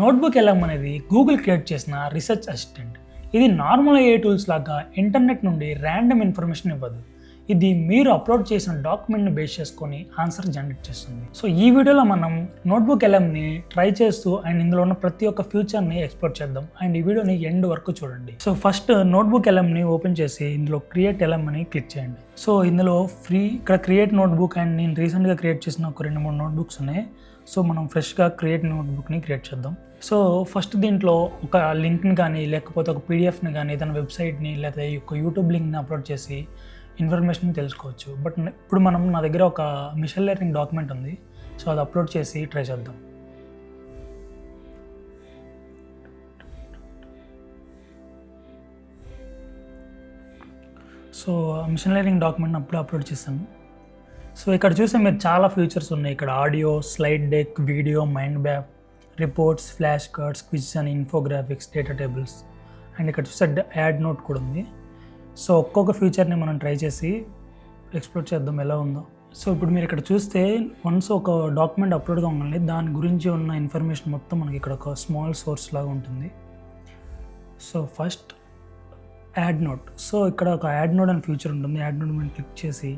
Notebook LM అనేది Google create చేసిన research assistant. ఇది నార్మల్ ఏఐ టూల్స్ లాగా ఇంటర్నెట్ నుండి ర్యాండమ్ ఇన్ఫర్మేషన్ ఇవ్వదు. ఇది మీరు అప్లోడ్ చేసిన డాక్యుమెంట్ని బేస్ చేసుకొని ఆన్సర్ జనరేట్ చేస్తుంది. సో ఈ వీడియోలో మనం నోట్బుక్ ఎల్ఎంని ట్రై చేస్తూ అండ్ ఇందులో ఉన్న ప్రతి ఒక్క ఫ్యూచర్ని ఎక్స్ప్లోర్ చేద్దాం. అండ్ ఈ వీడియోని ఎండ్ వరకు చూడండి. సో ఫస్ట్ నోట్బుక్ ఎల్ఎంని ఓపెన్ చేసి ఇందులో క్రియేట్ ఎల్ఎం అని క్లిక్ చేయండి. సో ఇందులో ఇక్కడ క్రియేట్ నోట్బుక్ అండ్ నేను రీసెంట్గా క్రియేట్ చేసిన ఒక 2-3 నోట్బుక్స్ ఉన్నాయి. సో మనం ఫ్రెష్గా క్రియేట్ నోట్బుక్ని క్రియేట్ చేద్దాం. సో ఫస్ట్ దీంట్లో ఒక లింక్ని కానీ లేకపోతే ఒక పీడిఎఫ్ని కానీ ఏదైనా వెబ్సైట్ని లేదా ఒక యూట్యూబ్ లింక్ని అప్లోడ్ చేసి ఇన్ఫర్మేషన్ తెలుసుకోవచ్చు. బట్ ఇప్పుడు నా దగ్గర ఒక మిషన్ లెర్నింగ్ డాక్యుమెంట్ ఉంది. సో అది అప్లోడ్ చేసి ట్రై చేద్దాం. సో మిషన్ లెర్నింగ్ డాక్యుమెంట్ని అప్లోడ్ చేశాను. సో ఇక్కడ చూస్తే మీరు చాలా ఫీచర్స్ ఉన్నాయి. ఇక్కడ audio, slide deck, video, mind map, reports, flash cards, quiz and infographics, data tables and ఇక్కడ చూస్తే యాడ్ నోట్ కూడా ఉంది. సో ఒక్కొక్క ఫీచర్ని మనం ట్రై చేసి ఎక్స్ప్లోర్ చేద్దాం ఎలా ఉందో. సో ఇప్పుడు మీరు ఇక్కడ చూస్తే వన్స్ ఒక డాక్యుమెంట్ అప్లోడ్ కావాలి దాని గురించి ఉన్న ఇన్ఫర్మేషన్ మొత్తం మనకి ఇక్కడ ఒక స్మాల్ సోర్స్ లాగా ఉంటుంది. So first add note. So ఇక్కడ ఒక యాడ్ నోట్ అనే ఫీచర్ ఉంటుంది. యాడ్ నోట్ మనం క్లిక్ చేసి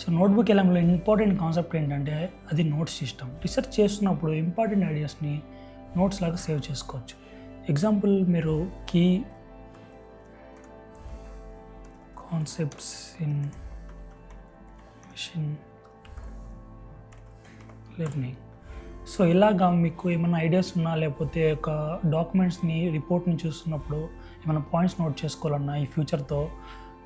సో నోట్బుక్ ఎల్ఎంలో ఇంపార్టెంట్ కాన్సెప్ట్ ఏంటంటే అది నోట్స్ సిస్టమ్. రీసెర్చ్ చేస్తున్నప్పుడు ఇంపార్టెంట్ ఐడియాస్ని నోట్స్ లాగా సేవ్ చేసుకోవచ్చు. ఎగ్జాంపుల్ మీరు key concepts in machine learning. So ఇలాగా మీకు ఏమైనా ఐడియాస్ ఉన్నా లేకపోతే ఒక డాక్యుమెంట్స్ని రిపోర్ట్ని చూస్తున్నప్పుడు ఏమైనా పాయింట్స్ నోట్ చేసుకోవాలన్నా ఈ ఫ్యూచర్తో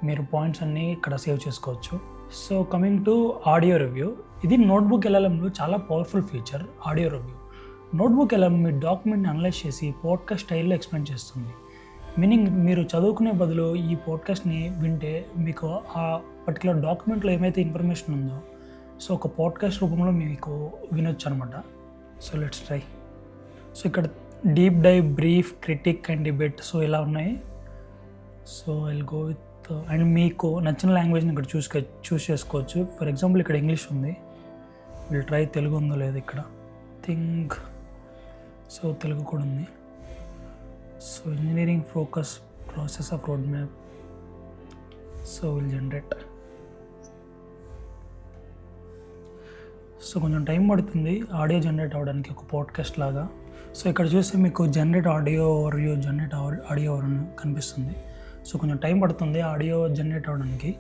మీరు పాయింట్స్ అన్నీ ఇక్కడ సేవ్ చేసుకోవచ్చు. So coming to audio review, ఇది నోట్బుక్ ఎల్ఎంలో చాలా powerful feature. Audio review notebook LM మీ డాక్యుమెంట్ని అనలైజ్ చేసి పోడ్కాస్ట్ స్టైల్లో ఎక్స్ప్లెయిన్ చేస్తుంది. మీనింగ్ మీరు చదువుకునే బదులు ఈ పోడ్కాస్ట్ని వింటే మీకు ఆ పర్టికులర్ డాక్యుమెంట్లో ఏమైతే ఇన్ఫర్మేషన్ ఉందో సో ఒక పోడ్కాస్ట్ రూపంలో మీకు వినొచ్చు అనమాట. So let's try. సో ఇక్కడ deep dive, brief, critique and debate so ఇలా ఉన్నాయి. So I'll go with and మీకు నచ్చిన లాంగ్వేజ్ని ఇక్కడ చూస్ చేసుకోవచ్చు. ఫర్ ఎగ్జాంపుల్ ఇక్కడ ఇంగ్లీష్ ఉంది. విల్ ట్రై తెలుగు ఉందో లేదు ఇక్కడ థింక్. సో తెలుగు కూడా ఉంది. So engineering focus process of road map. So will generate. So కొంచెం టైం పడుతుంది ఆడియో జనరేట్ అవ్వడానికి ఒక పాడ్కాస్ట్ లాగా. సో ఇక్కడ చూస్తే మీకు generate audio review, generate audio కనిపిస్తుంది. సో కొంచెం టైం పడుతుంది ఆడియో జనరేట్ అవ్వడానికి.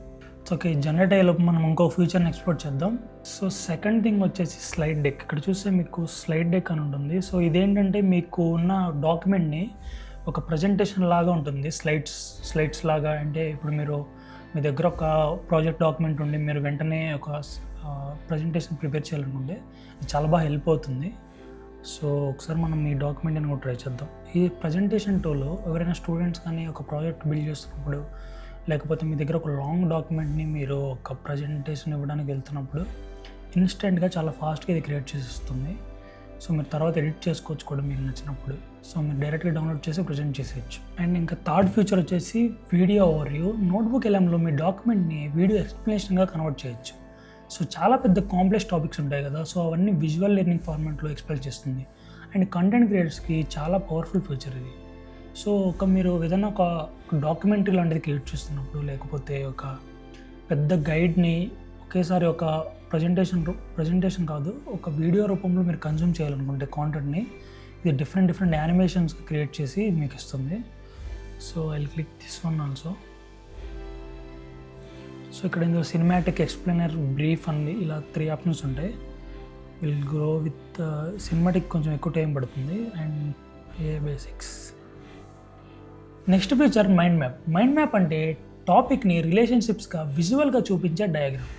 సో ఓకే, జనరేట్ అయ్యేలోపు మనం ఇంకో ఫ్యూచర్ని ఎక్స్ప్లోర్ చేద్దాం. సో సెకండ్ థింగ్ వచ్చేసి స్లైడ్ డెక్. ఇక్కడ చూస్తే మీకు స్లైడ్ డెక్ అని ఉంటుంది. సో ఇదేంటంటే మీకు ఉన్న డాక్యుమెంట్ని ఒక ప్రజెంటేషన్ లాగా ఉంటుంది. స్లైడ్స్ లాగా. అంటే ఇప్పుడు మీ దగ్గర ఒక ప్రాజెక్ట్ డాక్యుమెంట్ ఉండి మీరు వెంటనే ఒక ప్రజెంటేషన్ ప్రిపేర్ చేయాలనుకుంటే చాలా బాగా హెల్ప్ అవుతుంది. సో ఒకసారి మనం ఈ డాక్యుమెంట్ని కూడా ట్రై చేద్దాం. ఈ ప్రజెంటేషన్ టూలో ఎవరైనా స్టూడెంట్స్ కానీ ఒక ప్రాజెక్ట్ బిల్డ్ చేస్తున్నప్పుడు లేకపోతే మీ దగ్గర ఒక లాంగ్ డాక్యుమెంట్ని మీరు ఒక ప్రజెంటేషన్ ఇవ్వడానికి వెళ్తున్నప్పుడు ఇన్స్టెంట్గా చాలా ఫాస్ట్గా ఇది క్రియేట్ చేసేస్తుంది. సో మీరు తర్వాత ఎడిట్ చేసుకోవచ్చు కూడా మీకు నచ్చినప్పుడు. సో మీరు డైరెక్ట్గా డౌన్లోడ్ చేసి ప్రజెంట్ చేసేయచ్చు. అండ్ ఇంకా థర్డ్ ఫీచర్ వచ్చేసి వీడియో ఓవర్వ్యూ. నోట్బుక్ ఎల్ఎంలో మీ డాక్యుమెంట్ని వీడియో ఎక్స్ప్లెనేషన్గా కన్వర్ట్ చేయొచ్చు. సో చాలా పెద్ద కాంప్లెక్స్ టాపిక్స్ ఉంటాయి కదా, సో అవన్నీ విజువల్ లెర్నింగ్ ఫార్మాట్లో ఎక్స్ప్లెయిన్ చేస్తుంది. అండ్ కంటెంట్ క్రియేటర్స్కి చాలా పవర్ఫుల్ ఫీచర్ ఇది. సో మీరు ఏదైనా ఒక డాక్యుమెంటరీ లాంటిది క్రియేట్ చేస్తున్నప్పుడు లేకపోతే ఒక పెద్ద గైడ్ని ఒకేసారి ఒక ప్రజెంటేషన్ కాదు ఒక వీడియో రూపంలో మీరు కన్జ్యూమ్ చేయాలనుకుంటే కాంటెంట్ని ఇది డిఫరెంట్ యానిమేషన్స్ క్రియేట్ చేసి మీకు ఇస్తుంది. So I will click this one also. So ఇక్కడ ఇందులో సినిమాటిక్, ఎక్స్ప్లెయినర్, బ్రీఫ్ అని ఇలా 3 ఆప్షన్స్ ఉంటాయి. విల్ గో విత్ సినిమాటిక్, కొంచెం ఎక్కువ టైం పడుతుంది. And basics. Next feature mind map. Mind map అంటే టాపిక్ని రిలేషన్షిప్స్గా విజువల్గా చూపించే diagram.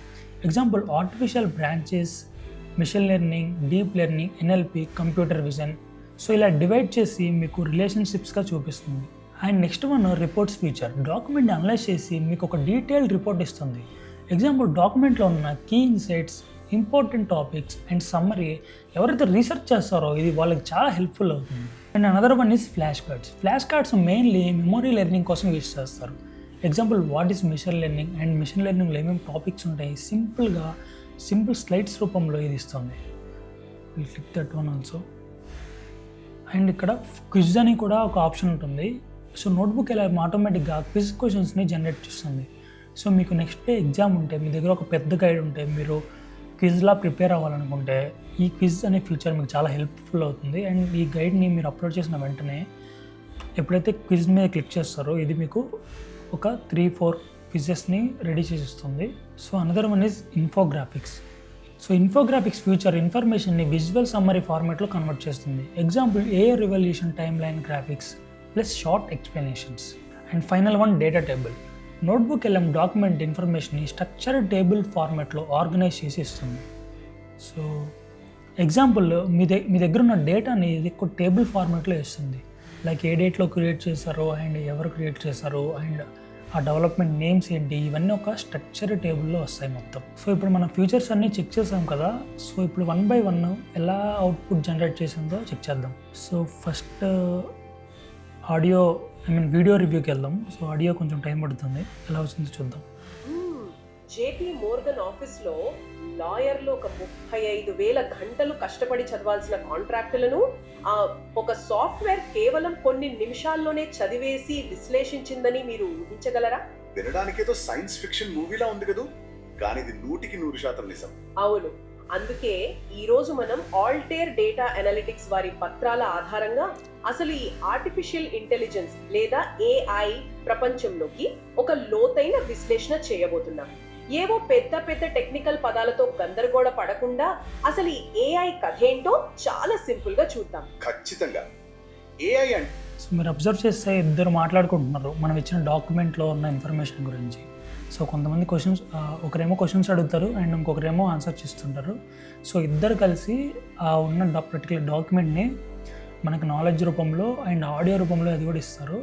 Example artificial branches, machine learning, deep learning, NLP, computer vision. So ఇలా డివైడ్ చేసి మీకు రిలేషన్షిప్స్గా చూపిస్తుంది. And next one reports feature. డాక్యుమెంట్ని అనలైజ్ చేసి మీకు ఒక డీటెయిల్డ్ రిపోర్ట్ ఇస్తుంది. ఎగ్జాంపుల్ డాక్యుమెంట్లో ఉన్న key insights, important topics and summary. ఎవరైతే రీసెర్చ్ చేస్తారో ఇది వాళ్ళకి చాలా హెల్ప్ఫుల్ అవుతుంది. And another one is flash cards. Flash cards mainly memory learning కోసం యూజ్ చేస్తారు. Example what is machine learning and machine లెర్నింగ్లో ఏమేమి టాపిక్స్ ఉంటాయి సింపుల్ స్లైడ్స్ రూపంలో ఇది ఇస్తుంది. Will click that one also. And ఇక్కడ క్విజ్ అని కూడా ఒక ఆప్షన్ ఉంటుంది. సో నోట్బుక్ ఇలా ఆటోమేటిక్గా క్విజ్ క్వశ్చన్స్ని జనరేట్ చేస్తుంది. సో మీకు నెక్స్ట్ డే ఎగ్జామ్ ఉంటే మీ దగ్గర ఒక పెద్ద గైడ్ ఉంటే మీరు క్విజ్లా ప్రిపేర్ అవ్వాలనుకుంటే ఈ క్విజ్ అనే ఫీచర్ మీకు చాలా హెల్ప్ఫుల్ అవుతుంది. అండ్ ఈ గైడ్ని మీరు అప్లోడ్ చేసిన వెంటనే ఎప్పుడైతే క్విజ్ మీద క్లిక్ చేస్తారో ఇది మీకు ఒక 3-4 క్విజెస్ని రెడీ చేసిస్తుంది. So another one is infographics. So infographics future ఇన్ఫర్మేషన్ని విజువల్ సమ్మరీ ఫార్మాట్లో కన్వర్ట్ చేస్తుంది. Example AI revolution time line graphics plus short explanations. And final one data table. Notebook LM document ఇన్ఫర్మేషన్ని స్ట్రక్చర్డ్ టేబుల్ ఫార్మాట్లో organise చేసి ఇస్తుంది. So example మీ దగ్గర ఉన్న డేటాని ఇది ఒక టేబుల్ ఫార్మాట్లో ఇస్తుంది. లైక్ ఏ డేట్లో క్రియేట్ చేశారో అండ్ ఎవరు క్రియేట్ చేశారో అండ్ ఆ డెవలప్మెంట్ నేమ్స్ ఏంటి, ఇవన్నీ ఒక స్ట్రక్చర్ టేబుల్లో వస్తాయి మొత్తం. సో ఇప్పుడు మన ఫ్యూచర్స్ అన్నీ చెక్ చేసాం కదా. సో ఇప్పుడు 1 by 1 ఎలా అవుట్పుట్ జనరేట్ చేసిందో చెక్ చేద్దాం. సో ఫస్ట్ వీడియో రివ్యూకి వెళ్దాం. సో ఆడియో కొంచెం టైం పడుతుంది, ఎలా వచ్చిందో చూద్దాం. JP Morgan ఆఫీస్లో లాయర్లు ఒక 35,000 గంటలు కష్టపడి చదవాల్సిన కాంట్రాక్టులను ఒక సాఫ్ట్వేర్ కేవలం కొన్ని నిమిషాల్లోనే చదివేసి విశ్లేషించిందని మీరు ఊహించగలరా? వినడానికేదో సైన్స్ ఫిక్షన్ మూవీలా ఉంది కదా, కానీ ఇది 100% నిజం. అవును, అందుకే ఈ రోజు మనం ఆల్టేర్ డేటా అనలిటిక్స్ వారి పత్రాల ఆధారంగా అసలు ఈ ఆర్టిఫిషియల్ ఇంటెలిజెన్స్ లేదా AI ప్రపంచంలోకి ఒక లోతైన విశ్లేషణ చేయబోతున్నాం. ఏవో పెద్ద పెద్ద టెక్నికల్ పదాలతో గందరగోళ పడకుండా అసలు ఈ AI కథ ఏంటో చాలా సింపుల్ గా చూద్దాం. ఖచ్చితంగా AI అంటే సో మీరు అబ్జర్వ్ చేస్తే ఇద్దరు మాట్లాడుకుంటున్నారు మనం ఇచ్చిన డాక్యుమెంట్లో ఉన్న ఇన్ఫర్మేషన్ గురించి. సో కొంతమంది ఒకరేమో క్వశ్చన్స్ అడుగుతారు అండ్ ఇంకొకరేమో ఆన్సర్ చేస్తుంటారు. సో ఇద్దరు కలిసి ఉన్న పర్టికులర్ డాక్యుమెంట్ని మనకు నాలెడ్జ్ రూపంలో అండ్ ఆడియో రూపంలో అది కూడా ఇస్తారు.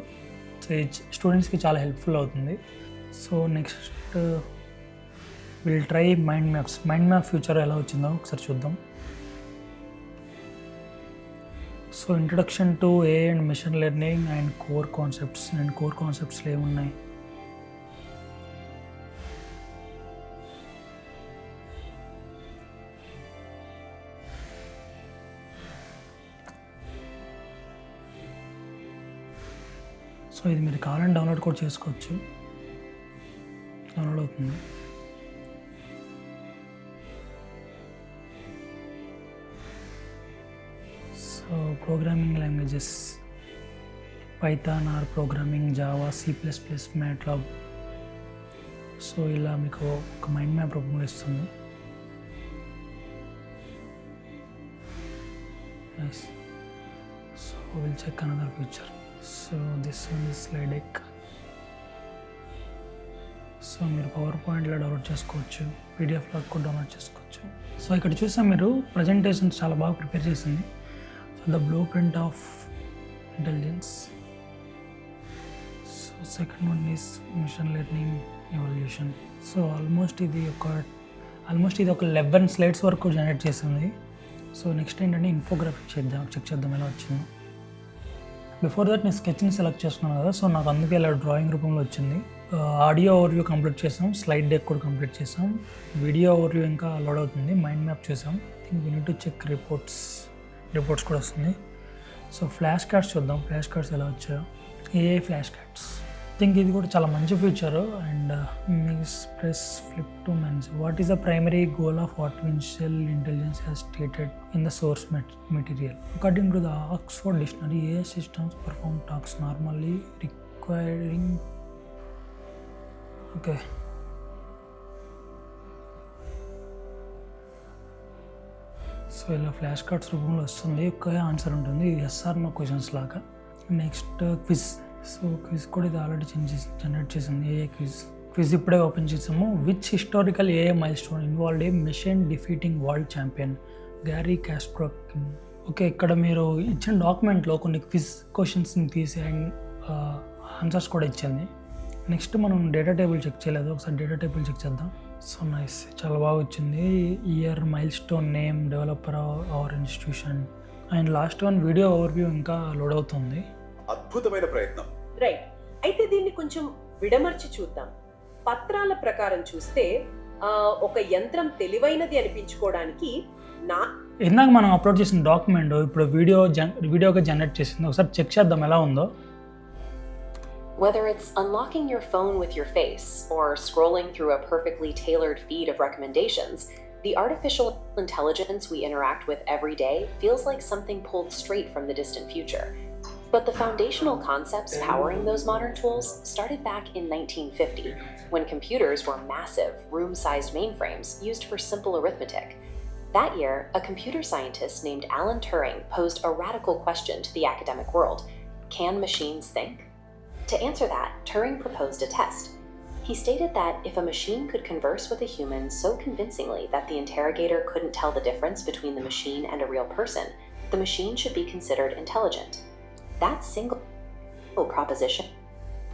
సో స్టూడెంట్స్కి చాలా హెల్ప్ఫుల్ అవుతుంది. So next will try mind map future ఎలా వచ్చిందో ఒకసారి చూద్దాం. So introduction to AI and machine learning and core కాన్సెప్ట్స్లో ఏమున్నాయి? సో ఇది మీరు కావాలని డౌన్లోడ్ కూడా చేసుకోవచ్చు, డౌన్లోడ్ అవుతుంది. So programming languages Python, R programming, Java, C++, MATLAB. So ఇలా మీకు ఒక మైండ్ మ్యాప్ రూపంలో ఇస్తుంది. Nice. So will check another feature. So this one is slide deck. So మీరు పవర్ పాయింట్లో డౌన్లోడ్ చేసుకోవచ్చు, PDF లాగా కూడా డౌన్లోడ్ చేసుకోవచ్చు. సో ఇక్కడ చూస్తే మీరు ప్రజెంటేషన్స్ చాలా బాగా ప్రిపేర్ చేసింది. So the blueprint of intelligence. So second one is machine learning evolution. So almost ఇది ఒక 11 స్లైడ్స్ వరకు జనరేట్ చేసింది. సో నెక్స్ట్ ఏంటంటే ఇన్ఫోగ్రాఫిక్ చెక్ చేద్దాం ఎలా వచ్చిందో. బిఫోర్ దట్ నేను స్కెచ్ని సెలెక్ట్ చేస్తున్నాను కదా, సో నాకు అందుకే ఇలా డ్రాయింగ్ రూపంలో వచ్చింది. ఆడియో ఓవర్వ్యూ కంప్లీట్ చేసాం, స్లైడ్ డెక్ కూడా కంప్లీట్ చేసాం, వీడియో ఓవర్వ్యూ ఇంకా లోడ్ అవుతుంది, మైండ్ మ్యాప్ చూసాం. Think we need to check reports కూడా వస్తుంది. సో ఫ్లాష్ కార్డ్స్ చూద్దాం, ఫ్లాష్ కార్డ్స్ ఎలా వచ్చాయో. AI ఫ్లాష్ కార్డ్స్ థింక్ ఇది కూడా చాలా మంచి feature. And press flip to means. What is the primary goal of artificial intelligence has stated in the source material. According to the Oxford dictionary, AI systems perform tasks normally requiring so ఇలా flash cards రూపంలో వస్తుంది, ఒకే answer ఉంటుంది, SR no questions లాగా. Next quiz. So quiz కూడా ఇది already generate చేసింది, AI quiz ఇప్పుడే ఓపెన్ చేసాము. Which historical AI milestone involved a machine defeating world champion Garry Kasparov. Okay, ఇక్కడ మీరు ఇచ్చిన డాక్యుమెంట్లో కొన్ని క్విజ్ క్వశ్చన్స్ని తీసి అండ్ ఆన్సర్స్ కూడా ఇచ్చింది. నెక్స్ట్ మనం డేటా టేబుల్ చెక్ చేయలేదు, ఒకసారి డేటా టేబుల్ చెక్ చేద్దాం. సో నైస్, చాలా బాగా వచ్చింది. Year, mile stone, name, developer or institution and last one video overview ఇంకా లోడ్ అవుతుంది. అద్భుతమైన ప్రయత్నం. రైట్, అయితే దీన్ని కొంచెం విడమర్చి చూద్దాం. పత్రాల ప్రకారం చూస్తే ఒక యంత్రం తెలివైనది అనిపించుకోవడానికి ఇందాక మనం అప్లోడ్ చేసిన డాక్యుమెంట్ ఇప్పుడు వీడియోగా జనరేట్ చేసింది. ఒకసారి చెక్ చేద్దాం ఎలా ఉందో. Whether it's unlocking your phone with your face or scrolling through a perfectly tailored feed of recommendations, the artificial intelligence we interact with every day feels like something pulled straight from the distant future. But the foundational concepts powering those modern tools started back in 1950, when computers were massive, room-sized mainframes used for simple arithmetic. That year, a computer scientist named Alan Turing posed a radical question to the academic world: can machines think? To answer that, Turing proposed a test. He stated that if a machine could converse with a human so convincingly that the interrogator couldn't tell the difference between the machine and a real person, the machine should be considered intelligent. That single proposition.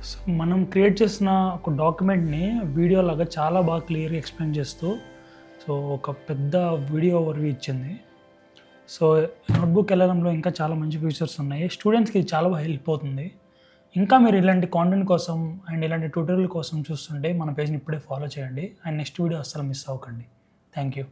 So మనం create చేసిన ఒక డాక్యుమెంట్ని video లాగా చాలా బాగా క్లియర్గా explain చేస్తూ so ఒక పెద్ద వీడియో ఓవర్వ్యూ ఇచ్చింది. సో నోట్బుక్ వెళ్ళడంలో ఇంకా చాలా మంచి ఫీచర్స్ ఉన్నాయి. స్టూడెంట్స్కి ఇది చాలా బాగా హెల్ప్ అవుతుంది. ఇంకా మీరు ఇలాంటి కాంటెంట్ కోసం అండ్ ఇలాంటి ట్యూటోరియల్ కోసం చూస్తుంటే మన పేజ్ని ఇప్పుడే ఫాలో చేయండి. అండ్ నెక్స్ట్ వీడియో అస్సలు మిస్ అవ్వకండి. Thank you.